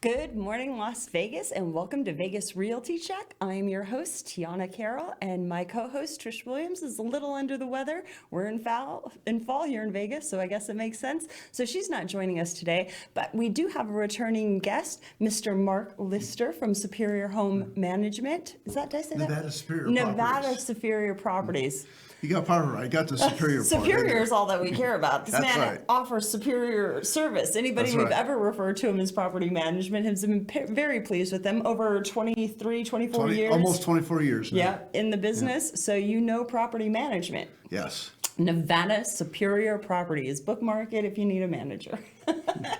Good morning, Las Vegas, and welcome to Vegas Realty Check. I'm your host, Tiana Carroll, and my co-host, Trish Williams, is a little under the weather. We're in fall here in Vegas, so I guess it makes sense. So she's not joining us today, but we do have a returning guest, Mr. Mark Lister from Superior Home Management. Did I say that? Nevada Superior Properties. You got part right. I got the superior part. Superior is all that we care about. This That's man right. offers superior service. Anybody That's we've right. ever referred to him as property management has been very pleased with them over 24 years. Almost 24 years now. Yeah, in the business. So you know property management. Yes. Nevada Superior Properties. Bookmark it if you need a manager.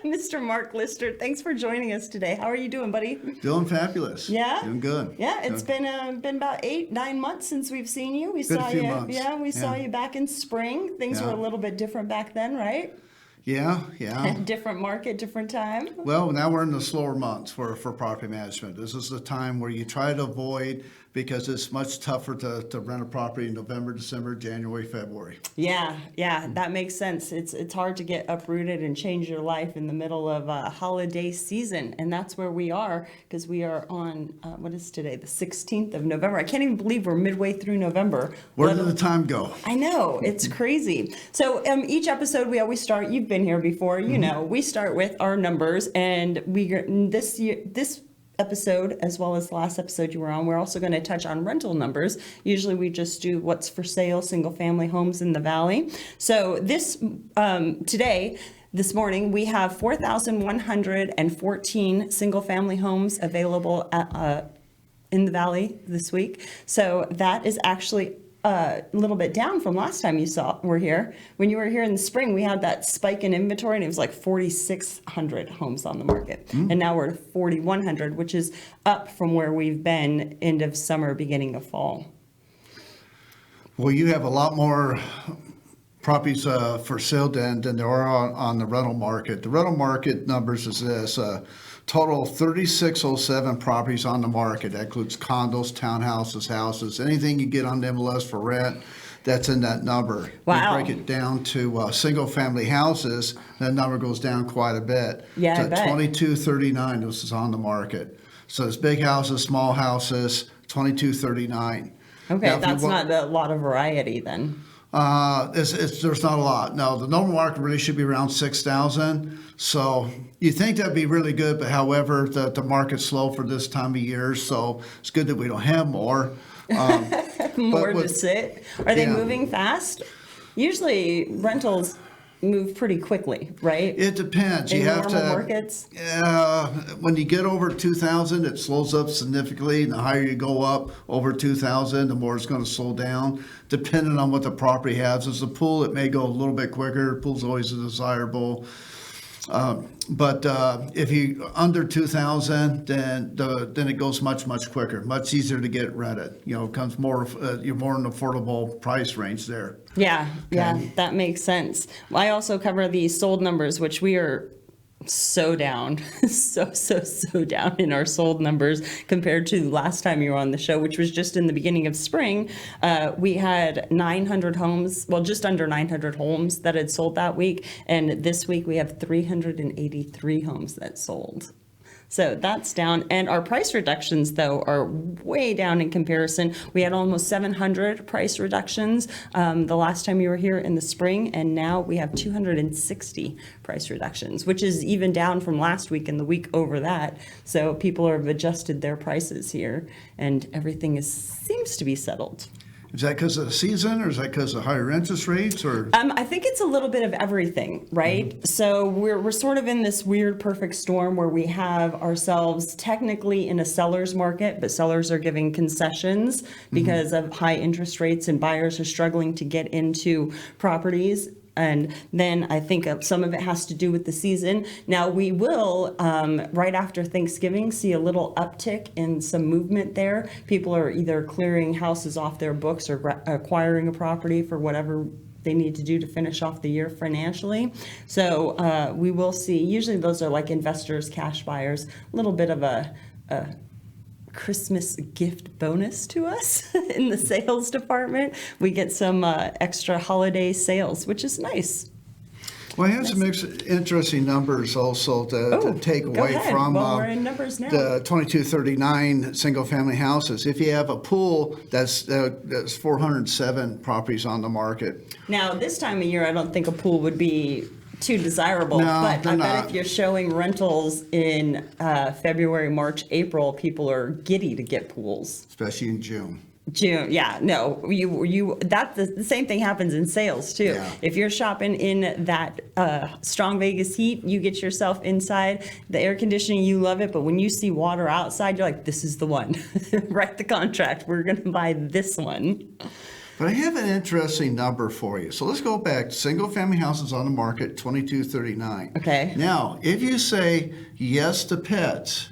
Mr. Mark Lister, thanks for joining us today. How are you doing, buddy? Doing fabulous. Yeah? Doing good. Yeah, it's been about 8-9 months since we've seen you. We Been saw a few you. months. Yeah, we saw you back in spring. Things were a little bit different back then, right? Yeah. Different market, different time. Well, now we're in the slower months for property management. This is the time where you try to avoid because it's much tougher to rent a property in November, December, January, February. Yeah, that makes sense. It's hard to get uprooted and change your life in the middle of a holiday season, and that's where we are because we are on what is today, the 16th of November. I can't even believe we're midway through November. Where did the time go? I know, it's crazy. So each episode we always start. You've been here before, you know. We start with our numbers, and this episode, as well as the last episode you were on, we're also going to touch on rental numbers. Usually we just do what's for sale, single family homes in the Valley. So this morning, we have 4,114 single family homes available in the Valley this week. So that is actually a little bit down from last time we're here. When you were here in the spring, we had that spike in inventory and it was like 4,600 homes on the market. And now we're at 4,100, which is up from where we've been end of summer, beginning of fall. Well, you have a lot more properties for sale than there are on the rental market. The rental market numbers is this. Total 3,607 properties on the market. That includes condos, townhouses, houses, anything you get on the MLS for rent, that's in that number. Wow. You break it down to single-family houses, that number goes down quite a bit. Yeah, I to bet. 2,239, this is on the market. So it's big houses, small houses, 2,239. Okay, Now, that's not a lot of variety then. There's not a lot. No, the normal market really should be around 6,000. So you think that'd be really good, but however, the market's slow for this time of year, so it's good that we don't have more. More to sit. Are they moving fast? Usually rentals move pretty quickly, right? It depends. In You have normal to. markets? When you get over 2,000, it slows up significantly, and the higher you go up over 2,000, the more it's going to slow down, depending on what the property has. As a pool, it may go a little bit quicker. Pool's always a desirable. But if you under 2,000, then it goes much quicker, much easier to get rented. You know, it comes more. You're more in an affordable price range there. Yeah, that makes sense. I also cover the sold numbers, which we are so down, so down in our sold numbers compared to last time you were on the show, which was just in the beginning of spring. We had 900 homes, well, just under 900 homes that had sold that week. And this week we have 383 homes that sold. So that's down. And our price reductions, though, are way down in comparison. We had almost 700 price reductions the last time you were here in the spring, and now we have 260 price reductions, which is even down from last week and the week over that. So people have adjusted their prices here, and everything seems to be settled. Is that because of the season, or is that because of higher interest rates, or? I think it's a little bit of everything, right? Mm-hmm. So we're sort of in this weird perfect storm where we have ourselves technically in a seller's market, but sellers are giving concessions because of high interest rates, and buyers are struggling to get into properties. And then I think some of it has to do with the season. Now we will, right after Thanksgiving, see a little uptick in some movement there. People are either clearing houses off their books or acquiring a property for whatever they need to do to finish off the year financially. So we will see, usually those are like investors, cash buyers, a little bit of a Christmas gift bonus to us in the sales department. We get some extra holiday sales, which is nice. Well, I have some interesting numbers also to take Go away ahead. from Well, we're in numbers now. the 2239 single-family houses. If you have a pool, that's 407 properties on the market. Now, this time of year, I don't think a pool would be too desirable, No, but they're I bet not. if you're showing rentals in February, March, April, people are giddy to get pools. Especially in June. June, yeah, no, that the same thing happens in sales too. Yeah. If you're shopping in that strong Vegas heat, you get yourself inside the air conditioning, you love it, but when you see water outside, you're like, this is the one. Write the contract. We're going to buy this one. But I have an interesting number for you. So let's go back. Single-family houses on the market, 2239. Okay. Now, if you say yes to pets,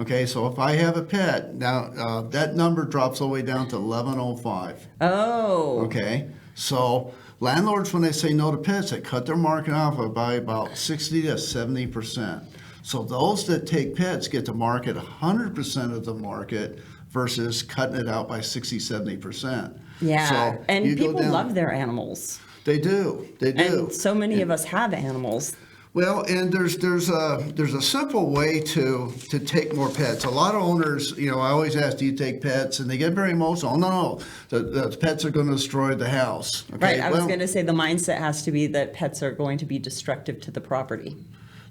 okay, so if I have a pet, now that number drops all the way down to 1105. Oh. Okay, so landlords, when they say no to pets, they cut their market off by about 60 to 70%. So those that take pets get to market 100% of the market versus cutting it out by 60, 70%. Yeah, So and you go people down- love their animals. They do. They do. And so many of us have animals. Well, and there's a simple way to take more pets. A lot of owners, I always ask, do you take pets? And they get very emotional. Oh, no, the pets are going to destroy the house. Okay? Right, I was Well, going to say the mindset has to be that pets are going to be destructive to the property.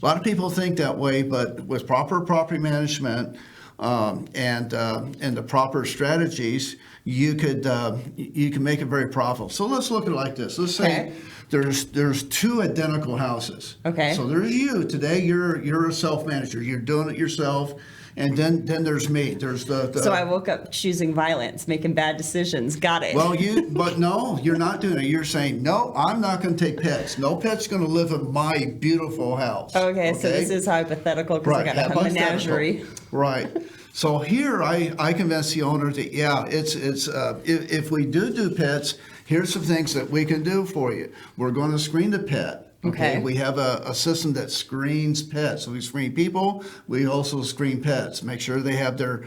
a lot of people think that way, but with proper property management and the proper strategies, you can make it very profitable. So let's look at it like this. Let's say there's two identical houses. Okay. So there's you today. You're a self-manager. You're doing it yourself. And then there's me. There's the So I woke up choosing violence, making bad decisions. Got it. Well, but no, you're not doing it. You're saying, no, I'm not going to take pets. No pet's going to live in my beautiful house. Okay, so this is hypothetical because I got a menagerie. Right. So here I convince the owner that, if we do pets, here's some things that we can do for you. We're going to screen the pet. Okay. We have a system that screens pets. So we screen people. We also screen pets. Make sure they have their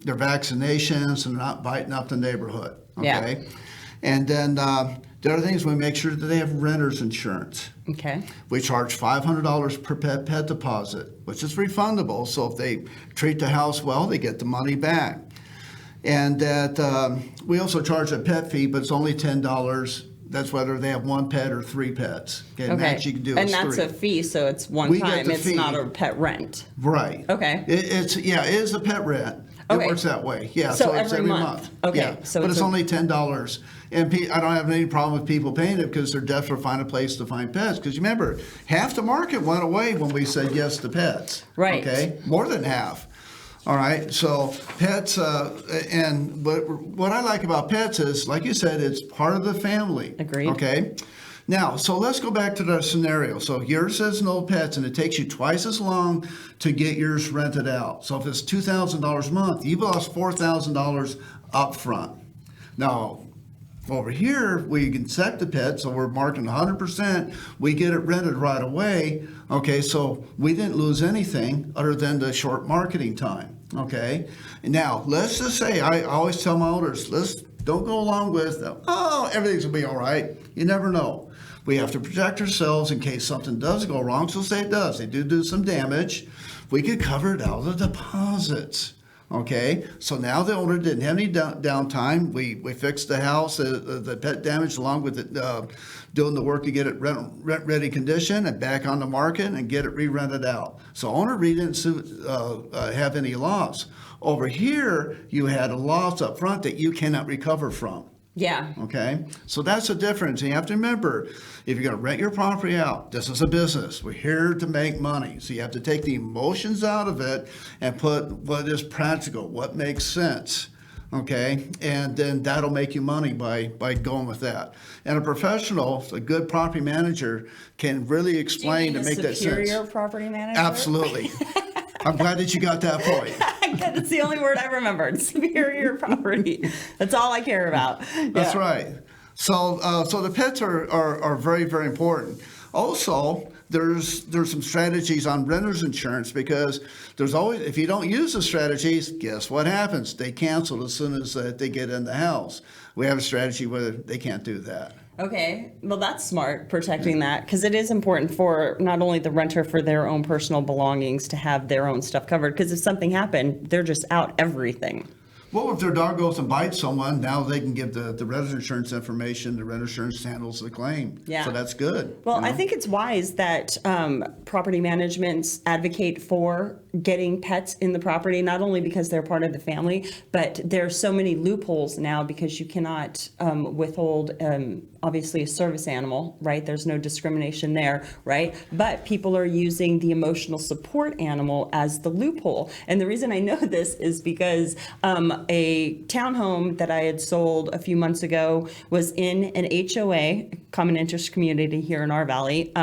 vaccinations and not biting up the neighborhood. Okay. Yeah. And then the other thing is we make sure that they have renter's insurance. Okay. We charge $500 per pet deposit, which is refundable. So if they treat the house well, they get the money back. And that we also charge a pet fee, but it's only $10. That's whether they have one pet or three pets. Okay. Max you can do And is that's three. a fee, so it's one We get time. the It's fee. not a pet rent. Right. Okay. It is a pet rent. Okay. It works that way. Yeah. So it's every month. Okay, Yeah. so but it's it's a- only $10. And I don't have any problem with people paying it because they're desperate to find a place to find pets. Because remember, half the market went away when we said yes to pets. Right. Okay. More than half. All right. So pets, and what I like about pets is, like you said, it's part of the family. Agreed. Okay. Now, so let's go back to the scenario. So yours says no pets, and it takes you twice as long to get yours rented out. So if it's $2,000 a month, you've lost $4,000 up front. Now, over here, we can set the pet, so we're marking 100%. We get it rented right away. Okay, so we didn't lose anything other than the short marketing time. Okay, now let's just say I always tell my owners, don't go along with everything's gonna be all right. You never know. We have to protect ourselves in case something does go wrong. So say it does. They do some damage. We could cover it out of the deposits. Okay, so now the owner didn't have any downtime. We fixed the house, the pet damage, along with it, doing the work to get it rent-ready condition and back on the market and get it re-rented out. So owner didn't have any loss. Over here, you had a loss up front that you cannot recover from. Yeah. Okay, so that's the difference. You have to remember, if you're going to rent your property out, this is a business. We're here to make money. So you have to take the emotions out of it and put what is practical, what makes sense. Okay, and then that'll make you money by going with that. And a professional, a good property manager, can really explain to make that sense. Superior property manager? Absolutely. I'm glad that you got that point. That's the only word I remembered. Superior property. That's all I care about. That's Yeah. right. So the pets are very, very important. Also, there's some strategies on renter's insurance because there's always, if you don't use the strategies, guess what happens? They cancel as soon as they get in the house. We have a strategy where they can't do that. Okay, well, that's smart, protecting that, because it is important for not only the renter for their own personal belongings to have their own stuff covered, because if something happened, they're just out everything. Well, if their dog goes and bites someone, now they can give the renter insurance information. The renter insurance handles the claim. Yeah. So that's good. Well, you know? I think it's wise that property managements advocate for getting pets in the property, not only because they're part of the family, but there are so many loopholes now because you cannot withhold, obviously, a service animal, right? There's no discrimination there, right? But people are using the emotional support animal as the loophole. And the reason I know this is because a townhome that I had sold a few months ago was in an HOA, common interest community here in our valley,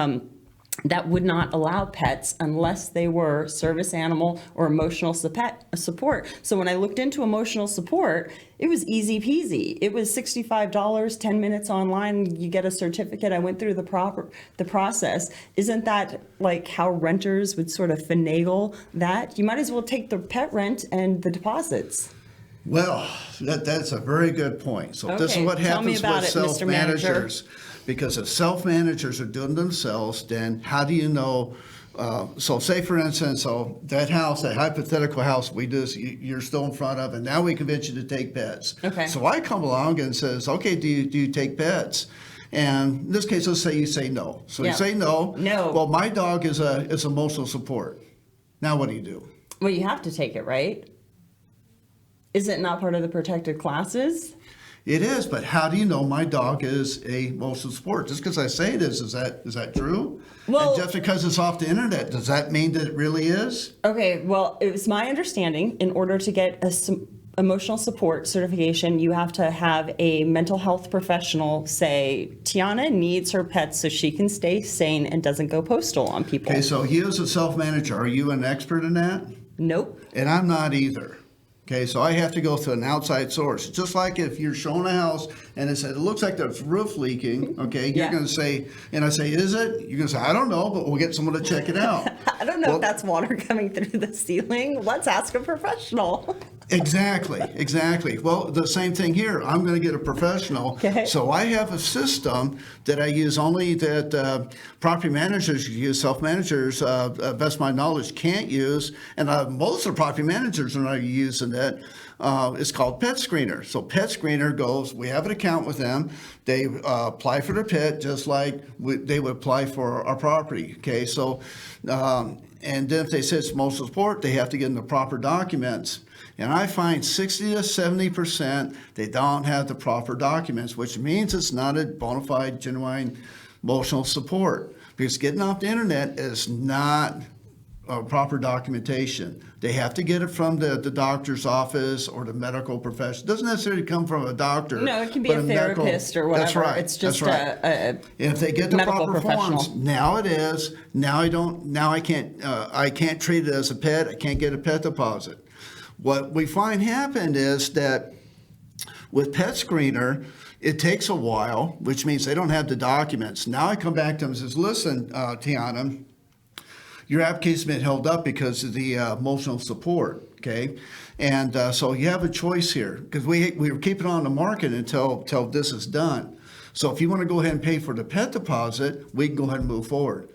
that would not allow pets unless they were service animal or emotional support. So when I looked into emotional support, it was easy peasy. It was $65, 10 minutes online, you get a certificate. I went through the process. Isn't that like how renters would sort of finagle that? You might as well take the pet rent and the deposits. Well, that's a very good point. So this is Okay, what tell me happens about with it, Mr. Manager. self-managers. Because if self-managers are doing themselves, then how do you know? So say, for instance, so that house, that hypothetical house we just, you're still in front of, and now we convince you to take pets. Okay. So I come along and says, okay, do you take pets? And in this case, let's say you say no. So Yeah. you say no. No. Well, my dog is emotional support. Now what do? Well, you have to take it, right? Is it not part of the protected classes? It is, but how do you know my dog is a emotional support? Just because I say it is that true? Well- and just because it's off the internet, does that mean that it really is? Okay, well, it was my understanding in order to get a emotional support certification, you have to have a mental health professional say, Tiana needs her pets so she can stay sane and doesn't go postal on people. Okay, so you as a self-manager, are you an expert in that? Nope. And I'm not either. Okay, so I have to go to an outside source. Just like if you're showing a house and it looks like there's roof leaking, okay, you're Yeah. going to say, and I say, is it? You're going to say, I don't know, but we'll get someone to check it out. I don't know Well- if that's water coming through the ceiling. Let's ask a professional. Exactly. Well, the same thing here. I'm going to get a professional. Okay. So I have a system that I use only that property managers use, self-managers, best of my knowledge, can't use. And most of the property managers are not using it. It's called Pet Screener. So Pet Screener goes, we have an account with them. They apply for their pet just like they would apply for our property. Okay, so, and then if they say it's emotional support, they have to get in the proper documents. And I find 60 to 70% they don't have the proper documents, which means it's not a bona fide, genuine emotional support. Because getting off the internet is not proper documentation. They have to get it from the doctor's office or the medical professional. It doesn't necessarily come from a doctor. No, it can be but a therapist or whatever. That's right. It's just that's right. a If they get the medical proper professional. forms, now it is. Now I can't treat it as a pet. I can't get a pet deposit. What we find happened is that with Pet Screener, it takes a while, which means they don't have the documents. Now I come back to them and says, listen, Tiana, your application's been held up because of the emotional support, okay? And so you have a choice here because we were keeping it on the market until this is done. So if you want to go ahead and pay for the pet deposit, we can go ahead and move forward.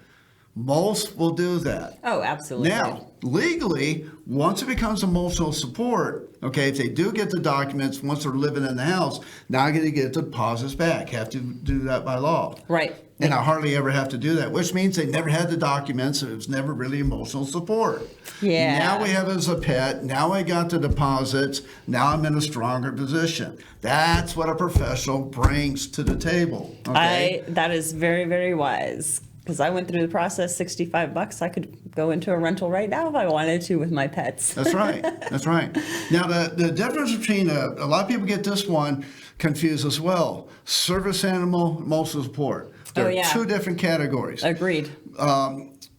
Most will do that. Oh, absolutely. Now, legally, once it becomes emotional support, okay, if they do get the documents, once they're living in the house, now I get to get the deposits back. Have to do that by law. Right. And I hardly ever have to do that, which means they never had the documents, so it was never really emotional support. Yeah. Now we have it as a pet. Now I got the deposits. Now I'm in a stronger position. That's what a professional brings to the table. Okay. That is very, very wise. Because I went through the process, $65. I could go into a rental right now if I wanted to with my pets. That's right. That's right. Now, the difference between a lot of people get this one confused as well. Service animal, emotional support. There are two different categories. Agreed.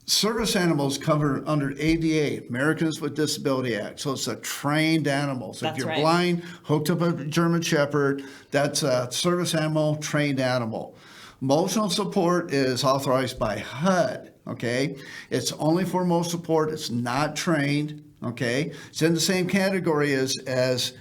Service animals covered under ADA, Americans with Disability Act. So it's a trained animal. So That's if you're right. blind, hooked up a German Shepherd, that's a service animal, trained animal. Emotional support is authorized by HUD, okay? It's only for emotional support. It's not trained, okay? It's in the same category as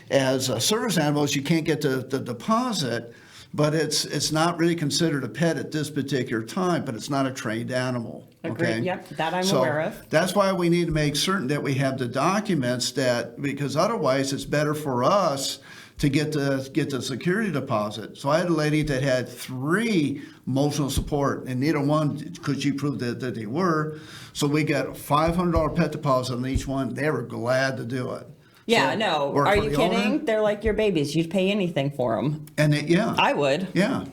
service animals. You can't get the deposit, but it's not really considered a pet at this particular time, but it's not a trained animal. Agreed. Okay? Yep, that I'm So aware of. that's why we need to make certain that we have the documents because otherwise it's better for us to get the security deposit. So I had a lady that had 3 emotional support, and neither one could she prove that they were. So we got a $500 pet deposit on each one. They were glad to do it. Yeah, So, no. or Are for you the kidding? owner, They're like your babies. You'd pay anything for them. and yeah. I would. Yeah.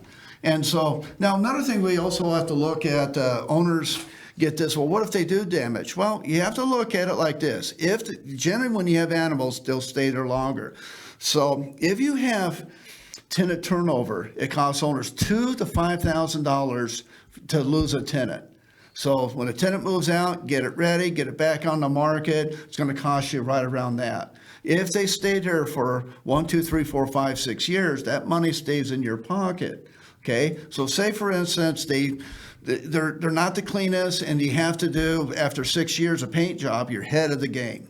And so now another thing we also have to look at, owners get this, well, what if they do damage? Well, you have to look at it like this. Generally when you have animals, they'll stay there longer. So if you have tenant turnover, it costs owners $2,000 to $5,000 to lose a tenant. So when a tenant moves out, get it ready, get it back on the market, it's going to cost you right around that. If they stay there for 1, 2, 3, 4, 5, 6 years, that money stays in your pocket. Okay, so say for instance they're not the cleanest, and you have to do after 6 years a paint job, you're ahead of the game.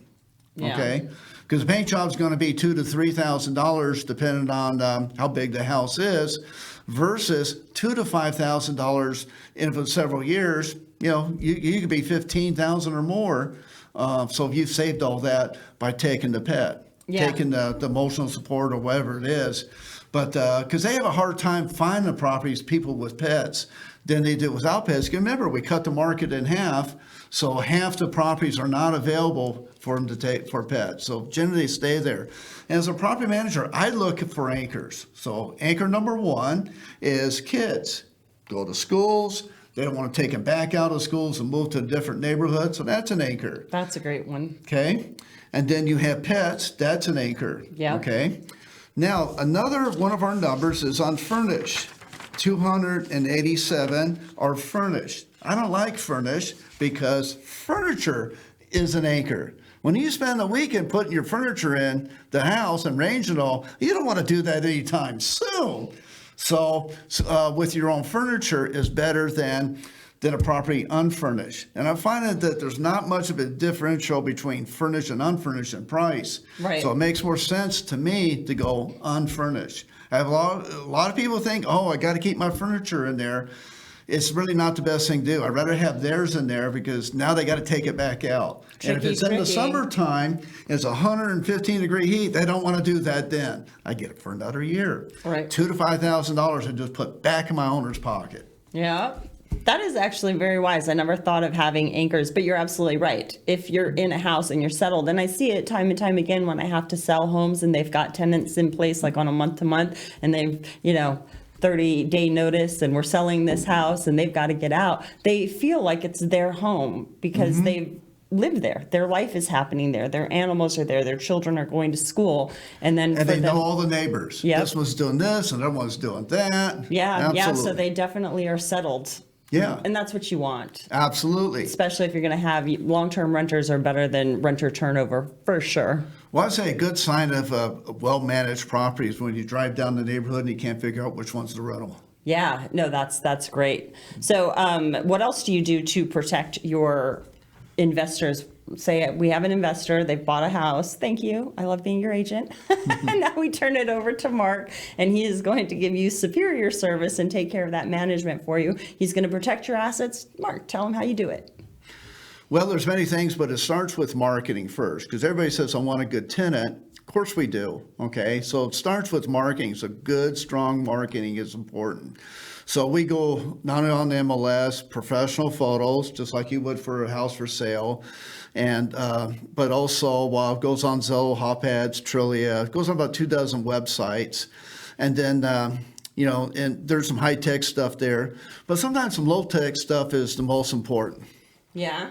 Yeah. Okay, because the paint job is going to be $2,000 to $3,000 depending on how big the house is, versus $2,000 to $5,000 in several years. You know, you could be $15,000 or more. So if you've saved all that by taking the pet, taking the emotional support or whatever it is. But because they have a hard time finding the properties, people with pets, than they do without pets. Remember, we cut the market in half, so half the properties are not available for them to take for pets. So generally, they stay there. And as a property manager, I look for anchors. So anchor number 1 is kids go to schools. They don't want to take them back out of schools and move to a different neighborhood, so that's an anchor. That's a great one. Okay, and then you have pets. That's an anchor. Yeah. Okay. Now, another one of our numbers is unfurnished. 287 are furnished. I don't like furnished because furniture is an anchor. When you spend the weekend putting your furniture in the house and arranging it all, you don't want to do that anytime soon. So with your own furniture is better than a property unfurnished. And I'm finding that there's not much of a differential between furnished and unfurnished in price. Right. So it makes more sense to me to go unfurnished. I have a lot of people think, oh, I got to keep my furniture in there. It's really not the best thing to do. I'd rather have theirs in there because now they got to take it back out. And if it's in the summertime, it's 115-degree heat, they don't want to do that then. I get it for another year. Right. $2,000 to $5,000 I just put back in my owner's pocket. Yeah. That is actually very wise. I never thought of having anchors, but you're absolutely right. If you're in a house and you're settled, and I see it time and time again when I have to sell homes and they've got tenants in place like on a month to month and they've, 30-day notice and we're selling this house and they've got to get out. They feel like it's their home because they've lived there. Their life is happening there. Their animals are there. Their children are going to school. And they know all the neighbors. Yep. This one's doing this and that one's doing that. Yeah, Absolutely. so they definitely are settled. Yeah. And that's what you want. Absolutely. Especially if you're going to have long-term renters are better than renter turnover, for sure. Well, I'd say a good sign of a well-managed property is when you drive down the neighborhood and you can't figure out which one's the rental. Yeah, no, that's great. So what else do you do to protect your investors? Say we have an investor, they've bought a house. Thank you. I love being your agent. And now we turn it over to Mark, and he is going to give you superior service and take care of that management for you. He's going to protect your assets. Mark, tell him how you do it. Well, there's many things, but it starts with marketing first, because everybody says, I want a good tenant. Of course we do, okay? So it starts with marketing. So good, strong marketing is important. So we go not only on the MLS, professional photos, just like you would for a house for sale, and but also it goes on Zillow, HotAds, Trillia, it goes on about 24 websites, and then and there's some high-tech stuff there, but sometimes some low-tech stuff is the most important. Yeah.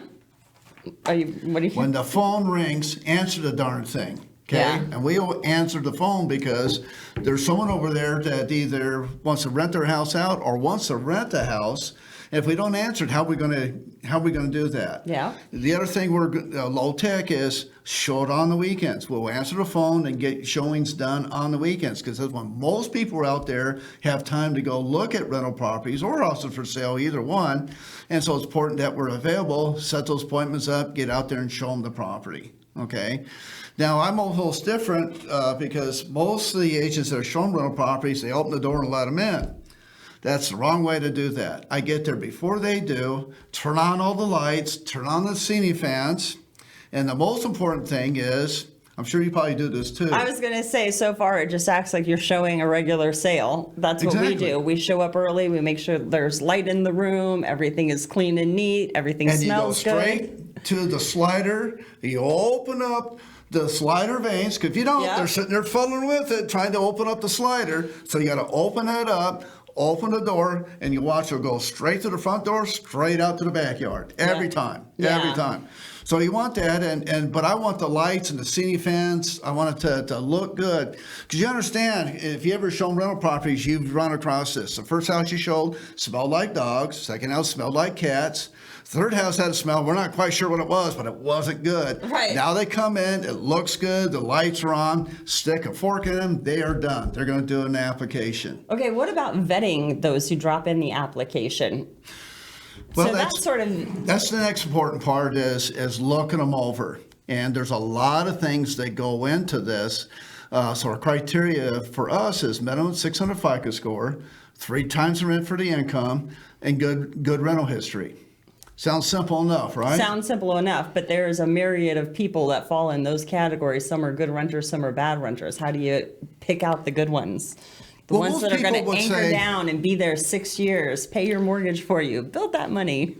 When the phone rings, answer the darn thing. Okay, Yeah. And we answer the phone because there's someone over there that either wants to rent their house out or wants to rent a house. And if we don't answer it, how are we going to do that? Yeah. The other thing we're low tech is show it on the weekends. We'll answer the phone and get showings done on the weekends because that's when most people out there have time to go look at rental properties or houses for sale, either one. And so it's important that we're available, set those appointments up, get out there and show them the property. Okay. Now, I'm almost different because most of the agents that are showing rental properties, they open the door and let them in. That's the wrong way to do that. I get there before they do, turn on all the lights, turn on the ceiling fans, and the most important thing is, I'm sure you probably do this too. I was going to say, so far it just acts like you're showing a regular sale. That's what we Exactly. do. We show up early. We make sure there's light in the room. Everything is clean and neat. Everything And you go smells good. straight to the slider. You open up the slider vanes, because if you don't, Yeah. they're sitting there fuddling with it, trying to open up the slider. So you got to open that up, open the door, and you watch it go straight to the front door, straight out to the backyard. Every Yeah. time. Yeah. Every time. So you want that, but I want the lights and the ceiling fans. I want it to look good. Because you understand, if you ever shown rental properties, you've run across this. The first house you showed smelled like dogs. Second house smelled like cats. Third house had a smell. We're not quite sure what it was, but it wasn't good. Right. Now they come in, it looks good, the lights are on, stick a fork in them, they are done. They're going to do an application. Okay, what about vetting those who drop in the application? Well, So that's sort of, That's the next important part is looking them over. And there's a lot of things that go into this. So our criteria for us is minimum 600 FICO score, 3 times the rent for the income, and good rental history. Sounds simple enough, right? sounds simple enough, but there's a myriad of people that fall in those categories. Some are good renters, some are bad renters. How do you pick out the good ones? The Well, ones most that are going people to would anchor say- down and be there 6 years, pay your mortgage for you, build that money.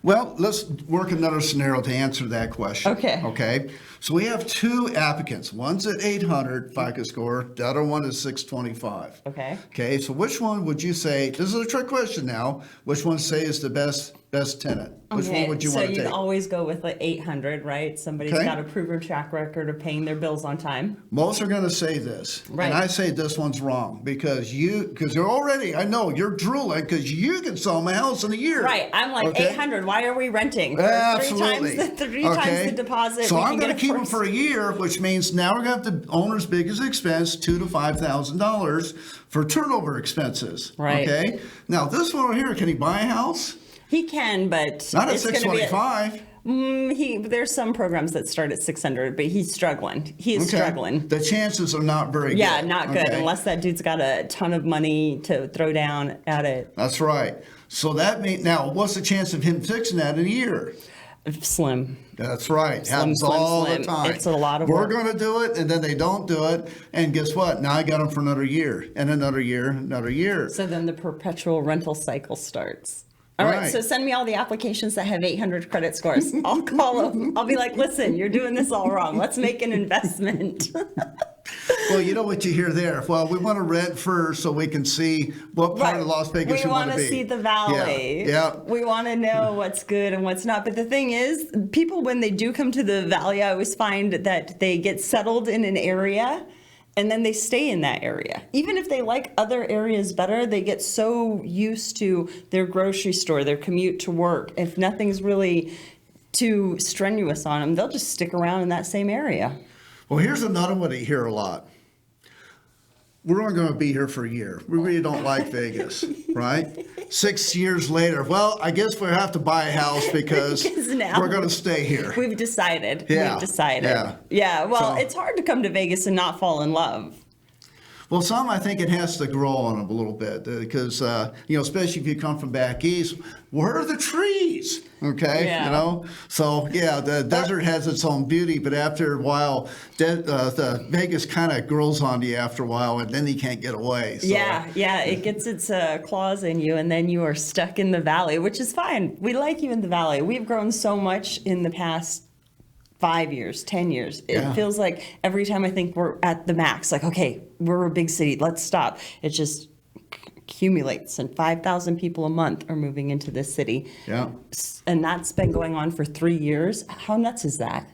Well, let's work another scenario to answer that question. Okay. Okay. So we have 2 applicants. One's at 800 FICO score. The other one is 625. Okay. Okay. So which one would you say? This is a trick question now. Which one say is the best tenant? Which one would you so want to you'd take? always go with like 800, right? Somebody's Okay. got a proven track record of paying their bills on time. Most are going to say this, Right. and I say this one's wrong because you're already. I know you're drooling because you can sell my house in a year. Right. I'm like, Okay? 800, why are we renting? For Absolutely. Three times the deposit. So we I'm can going to get keep it them for- for a year, which means now we're going to have the owner's biggest expense, $2,000 to $5,000 for turnover expenses. Right. Okay. Now this one over here, can he buy a house? He can, but Not at it's gonna be 625. there's some programs that start at 600, but he's struggling. He is struggling. The chances are not very good. Yeah, not good Okay? unless that dude's got a ton of money to throw down at it. That's right. So that means now, what's the chance of him fixing that in a year? Slim. That's right. Slim, Happens slim, all slim. the time. It's a lot of We're work. going to do it, and then they don't do it. And guess what? Now I got them for another year, and another year, another year. So then the perpetual rental cycle starts. All right, Right. so send me all the applications that have 800 credit scores. I'll call them. I'll be like, listen, you're doing this all wrong. Let's make an investment. Well, you know what you hear there. Well, we want to rent first so we can see what part of Las Vegas we we want to be. see the valley. Yeah. We want to know what's good and what's not. But the thing is, people, when they do come to the valley, I always find that they get settled in an area and then they stay in that area. Even if they like other areas better, they get so used to their grocery store, their commute to work. If nothing's really too strenuous on them, they'll just stick around in that same area. Well, here's another one I hear a lot. We're only going to be here for a year. We really don't like Vegas, right? 6 years later, well, I guess we have to buy a house because Because now we're going to stay here. We've decided. Yeah, We've decided. yeah. Yeah. Well, So- it's hard to come to Vegas and not fall in love. Well, some I think it has to grow on them a little bit because, especially if you come from back east, where are the trees? Okay, Yeah. So, yeah, the desert has its own beauty, but after a while, the Vegas kind of grows on you after a while, and then you can't get away. So. Yeah, it gets its claws in you, and then you are stuck in the valley, which is fine. We like you in the valley. We've grown so much in the past 5 years, 10 years. It Yeah. feels like every time I think we're at the max, like, okay, we're a big city, let's stop. It just accumulates, and 5,000 people a month are moving into this city. Yeah. And that's been going on for 3 years. How nuts is that?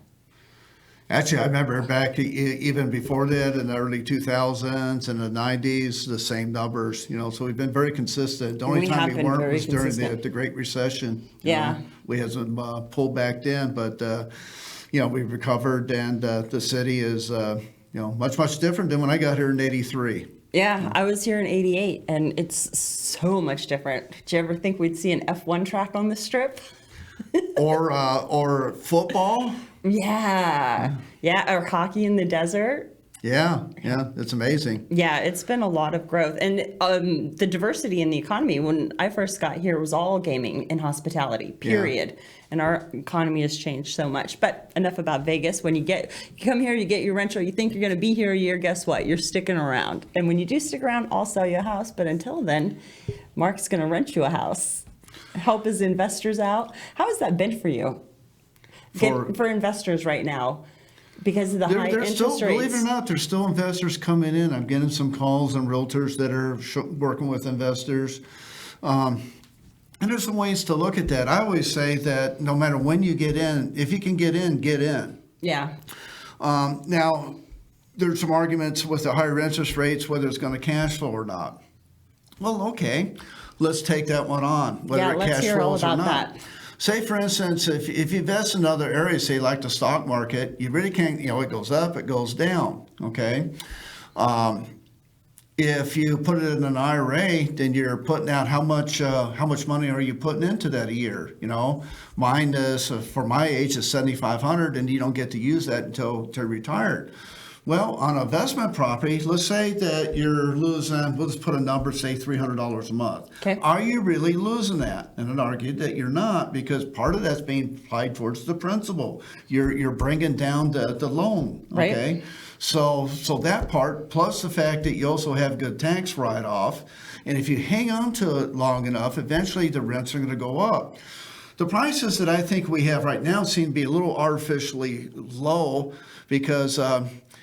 Actually, I remember back even before that in the early 2000s and the 90s, the same numbers, so we've been very consistent. The only We time have we been weren't very was during consistent. the Great Recession. Yeah. We had some pullback then, but, we recovered and the city is, much, much different than when I got here in 83. Yeah, I was here in 88, and it's so much different. Did you ever think we'd see an F1 track on the strip? or football. Yeah. Yeah. Or hockey in the desert. Yeah, it's amazing. Yeah, it's been a lot of growth. And the diversity in the economy, when I first got here, was all gaming and hospitality, period. Yeah. And our economy has changed so much. But enough about Vegas. When you come here, you get your rental, you think you're going to be here a year, guess what? You're sticking around. And when you do stick around, I'll sell you a house. But until then, Mark's going to rent you a house, help his investors out. How has that been for you? For investors right now? Because of the high interest rates. Believe it or not, there's still investors coming in. I'm getting some calls on realtors that are working with investors. And there's some ways to look at that. I always say that no matter when you get in, if you can get in, get in. Yeah. Now, there's some arguments with the higher interest rates, whether it's going to cash flow or not. Well, okay, let's take that one on, whether it cash flows or not. That. Say, for instance, if you invest in other areas, say like the stock market, you really can't, it goes up, it goes down, okay? If you put it in an IRA, then you're putting out how much money are you putting into that a year, Mine is, for my age, is $7,500, and you don't get to use that until retired. Well, on investment property, let's say that you're losing, we'll just put a number, say $300 a month. Okay. Are you really losing that? And I'd argue that you're not, because part of that's being applied towards the principal. You're bringing down the loan, okay? Right. So that part, plus the fact that you also have good tax write-off, and if you hang on to it long enough, eventually the rents are going to go up. The prices that I think we have right now seem to be a little artificially low, because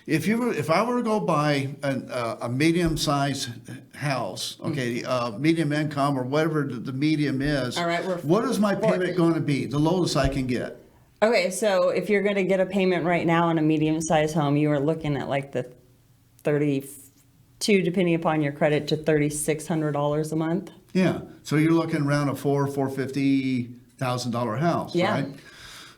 if I were to go buy a medium-sized house, okay, medium income or whatever the medium is, all right, what is my payment going to be? The lowest I can get. Okay, so if you're going to get a payment right now on a medium-sized home, you are looking at like the 32, depending upon your credit, to $3,600 a month. Yeah, so you're looking around a $450,000 house, yeah. Right?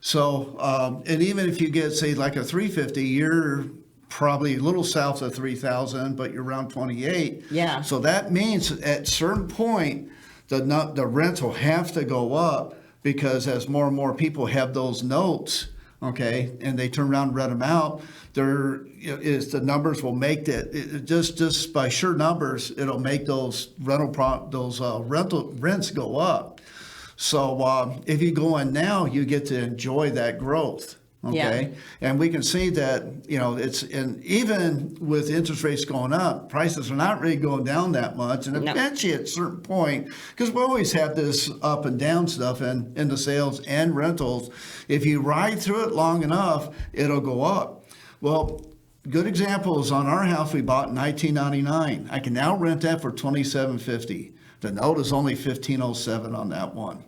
So, and even if you get, say, like a $350,000, you're probably a little south of $3,000, but you're around 28. Yeah. So that means at a certain point, the rents will have to go up, because as more and more people have those notes, okay, and they turn around and rent them out, the numbers will make that, just by sheer numbers, it'll make those rental rents go up. So if you go in now, you get to enjoy that growth. Okay, yeah. And we can see that, and even with interest rates going up, prices are not really going down that much. And eventually at a certain point, because we always have this up and down stuff in the sales and rentals, if you ride through it long enough, it'll go up. Well, good example is on our house we bought in 1999. I can now rent that for $2,750. The note is only $1,507 on that one.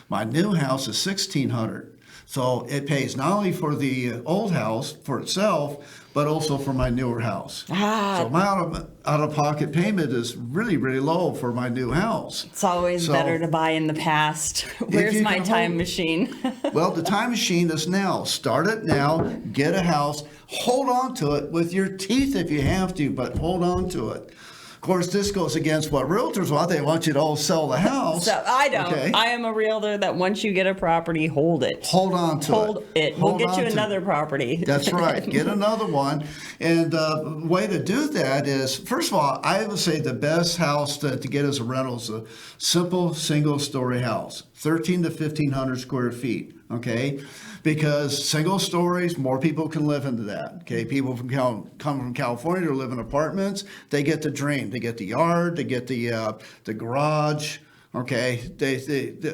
My new house is $1,600. So it pays not only for the old house for itself, but also for my newer house. So my out-of-pocket payment is really, really low for my new house. It's always better to buy in the past. Where's my time machine? Well, the time machine is now. Start it now. Get a house. Hold on to it with your teeth if you have to, but hold on to it. Of course, this goes against what realtors want. They want you to all sell the house. So I don't. Okay? I am a realtor that once you get a property, hold it. Hold on to it. Hold it. We'll get you another property. That's right. Get another one. And the way to do that is, first of all, I would say the best house to get as a rental is a simple single-story house, 1,300 to 1,500 square feet. Okay, because single stories, more people can live into that. Okay, people come from California to live in apartments. They get the dream. They get the yard. They get the garage. Okay,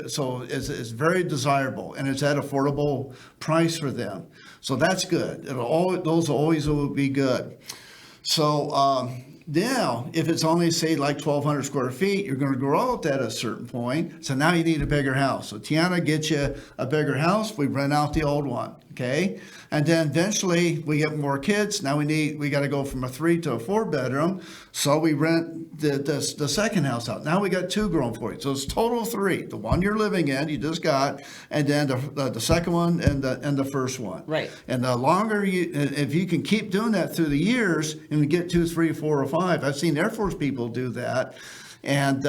so it's very desirable, and it's at affordable price for them. So that's good. Those always will be good. So now, if it's only, say, like 1,200 square feet, you're going to grow that at a certain point. So now you need a bigger house. So Tiana gets you a bigger house. We rent out the old one, okay? And then eventually we get more kids. Now we got to go from a 3 to a 4 bedroom. So we rent the second house out. Now we got 2 growing for you. So it's total 3. The one you're living in, you just got, and then the second one and the first one. Right. And the longer if you can keep doing that through the years, and we get 2, 3, 4, or 5. I've seen Air Force people do that, and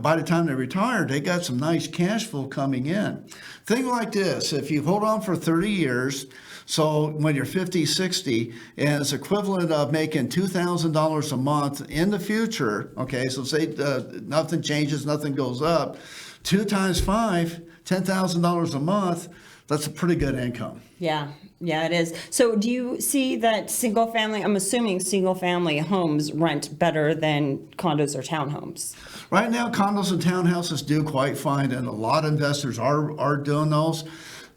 by the time they retire, they got some nice cash flow coming in. Think like this, if you hold on for 30 years, so when you're 50, 60, and it's equivalent of making $2,000 a month in the future, okay, so say nothing changes, nothing goes up, 2 times 5, $10,000 a month, that's a pretty good income. Yeah, it is. So do you see that I'm assuming single family homes rent better than condos or townhomes? Right now, condos and townhouses do quite fine, and a lot of investors are doing those.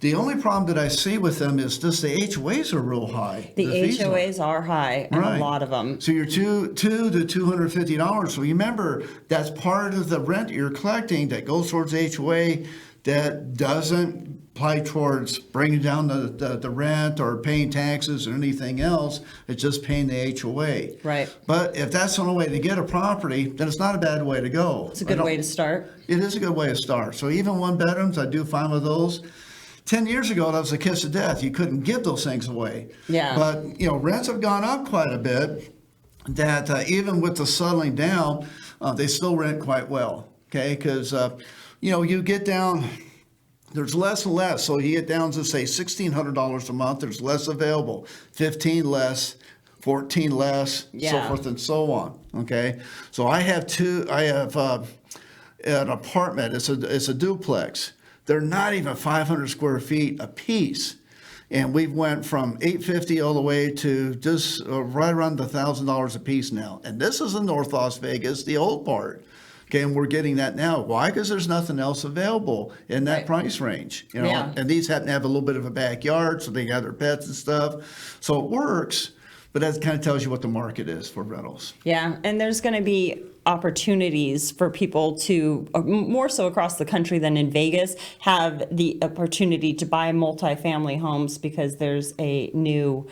The only problem that I see with them is just the HOAs are real high. The HOAs are high, and Right. a lot of them. So you're $2 to $250. So you remember, that's part of the rent you're collecting that goes towards HOA that doesn't apply towards bringing down the rent or paying taxes or anything else. It's just paying the HOA. Right. But if that's the only way to get a property, then it's not a bad way to go. It's a good way to start. It is a good way to start. So even 1 bedrooms, I do fine with those. 10 years ago, that was a kiss of death. You couldn't give those things away. Yeah. But, rents have gone up quite a bit, that even with the settling down, they still rent quite well, okay? Because, you get down, there's less and less. So you get down to, say, $1,600 a month, there's less available. 15 less, 14 less, so Yeah. forth and so on, okay? So I have an apartment, it's a duplex. They're not even 500 square feet a piece. And we've went from $850 all the way to just right around $1,000 a piece now. And this is in North Las Vegas, the old part. Okay, and we're getting that now. Why? Because there's nothing else available in that Right. price range. Yeah. And these happen to have a little bit of a backyard, so they got their pets and stuff. So it works, but that kind of tells you what the market is for rentals. Yeah, and there's going to be opportunities for people to, more so across the country than in Vegas, have the opportunity to buy multifamily homes because there's a new,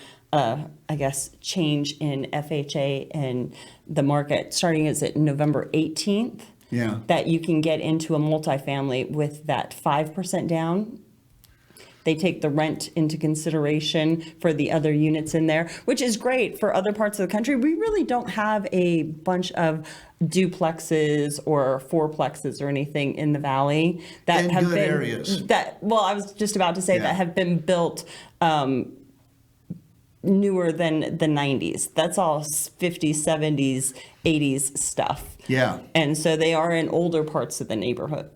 change in FHA and the market starting is it November 18th? Yeah. That you can get into a multifamily with that 5% down. They take the rent into consideration for the other units in there, which is great for other parts of the country. We really don't have a bunch of duplexes or fourplexes or anything in the valley that In have good been areas. I was just about to say Yeah. that have been built newer than the 90s. That's all 50s, 70s, 80s stuff. Yeah. And so they are in older parts of the neighborhood,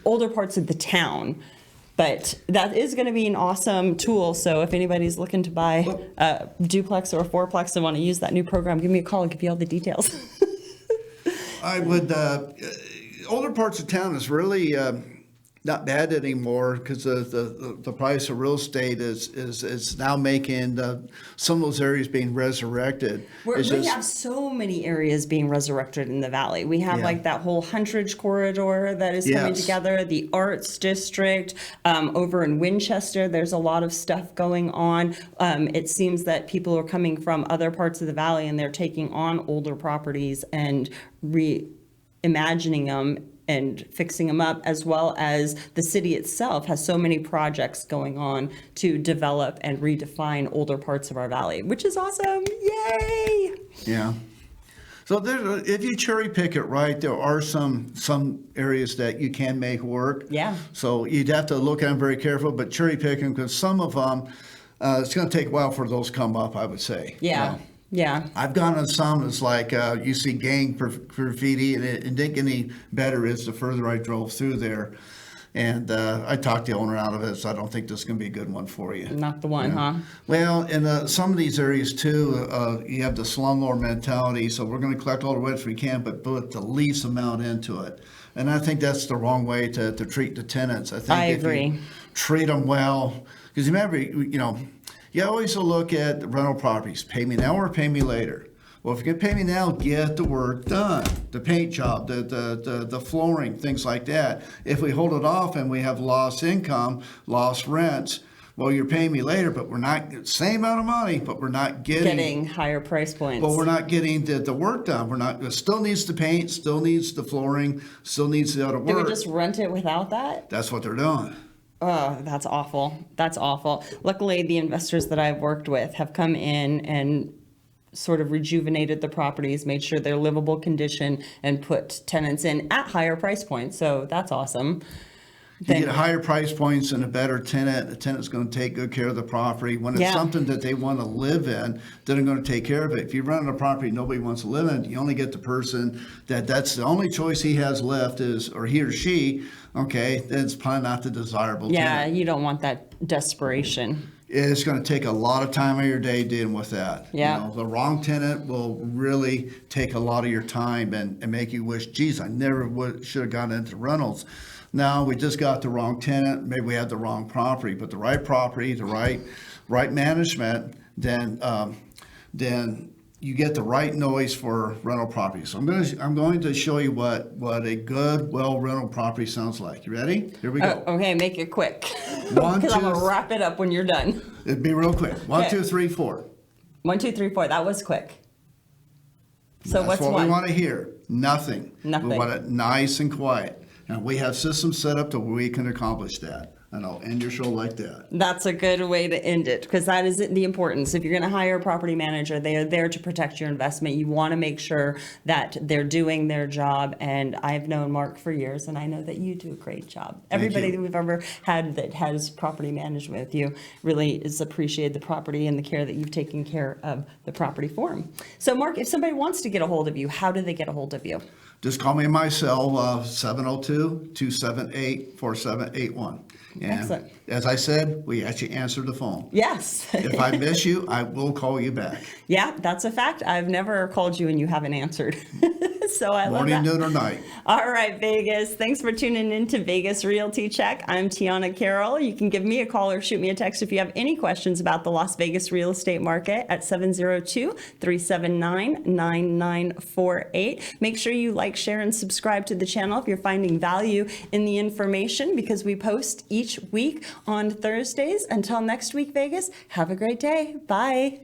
older parts of the town. But that is going to be an awesome tool. So if anybody's looking to buy a duplex or a fourplex and want to use that new program, give me a call. I'll give you all the details. I would, older parts of town is really not bad anymore because the price of real estate is now making some of those areas being resurrected. We have so many areas being resurrected in the valley. We have Yeah. like that whole Huntridge corridor that is coming Yes. together, the Arts District, over in Winchester, there's a lot of stuff going on. It seems that people are coming from other parts of the valley and they're taking on older properties and reimagining them and fixing them up, as well as the city itself has so many projects going on to develop and redefine older parts of our valley, which is awesome. Yay! Yeah. So if you cherry pick it right, there are some areas that you can make work. Yeah. So you'd have to look at them very careful, but cherry pick them because some of them, it's going to take a while for those come up, I would say. Yeah. Yeah. I've gone on some, it's like you see gang graffiti, and it didn't get any better as the further I drove through there. And I talked the owner out of it, so I don't think this is going to be a good one for you. Not the one, huh? Well, in some of these areas too, you have the slumlord mentality, so we're going to collect all the rents we can, but put the least amount into it. And I think that's the wrong way to treat the tenants. I think I if agree. you treat them well, because remember, you always look at the rental properties, pay me now or pay me later. Well, if you can pay me now, get the work done. The paint job, the flooring, things like that. If we hold it off and we have lost income, lost rents, well, you're paying me later, but we're not, same amount of money, but we're not Getting higher price points. Well, we're not getting the work done. It still needs the paint, still needs the flooring, still needs the other work. Do we just rent it without that? That's what they're doing. Oh, that's awful. That's awful. Luckily, the investors that I've worked with have come in and sort of rejuvenated the properties, made sure they're livable condition, and put tenants in at higher price points. So that's awesome. You get higher price points and a better tenant. The tenant's going to take good care of the property. When it's something that they want to live in, then they're going to take care of it. If you run a property nobody wants to live in, you only get the person that's the only choice he has left is, or he or she, okay, then it's probably not the desirable tenant. Yeah, you don't want that desperation. It's going to take a lot of time of your day dealing with that. Yeah. You know, the wrong tenant will really take a lot of your time and make you wish, geez, I never should have gotten into rentals. Now we just got the wrong tenant. Maybe we had the wrong property, but the right property, the right management, then you get the right noise for rental property. So I'm going to show you what a good, well rental property sounds like. You ready? Here we go. Okay, make it quick. One, Because I'm two, gonna wrap it up when you're done. It'd be real quick. One, Okay. 2, 3, 4. 1, 2, 3, 4. That was quick. So That's what's what one? we want to hear. Nothing. Nothing. We want it nice and quiet. And we have systems set up to where we can accomplish that. And I'll end your show like that. That's a good way to end it, because that is the importance. If you're going to hire a property manager, they are there to protect your investment. You want to make sure that they're doing their job. And I've known Mark for years, and I know that you do a great job. Everybody you. that we've ever had that has property management with you really is appreciated the property and the care that you've taken care of the property for them. So Mark, if somebody wants to get a hold of you, how do they get a hold of you? Just call me on my cell, 702-278-4781. And Excellent. as I said, we actually answered the phone. Yes. If I miss you, I will call you back. Yeah, that's a fact. I've never called you and you haven't answered. So I love Morning, that. noon, or night. All right, Vegas. Thanks for tuning in to Vegas Realty Check. I'm Tiana Carroll. You can give me a call or shoot me a text if you have any questions about the Las Vegas real estate market at 702-379-9948. Make sure you like, share, and subscribe to the channel if you're finding value in the information, because we post each week on Thursdays. Until next week, Vegas, have a great day. Bye.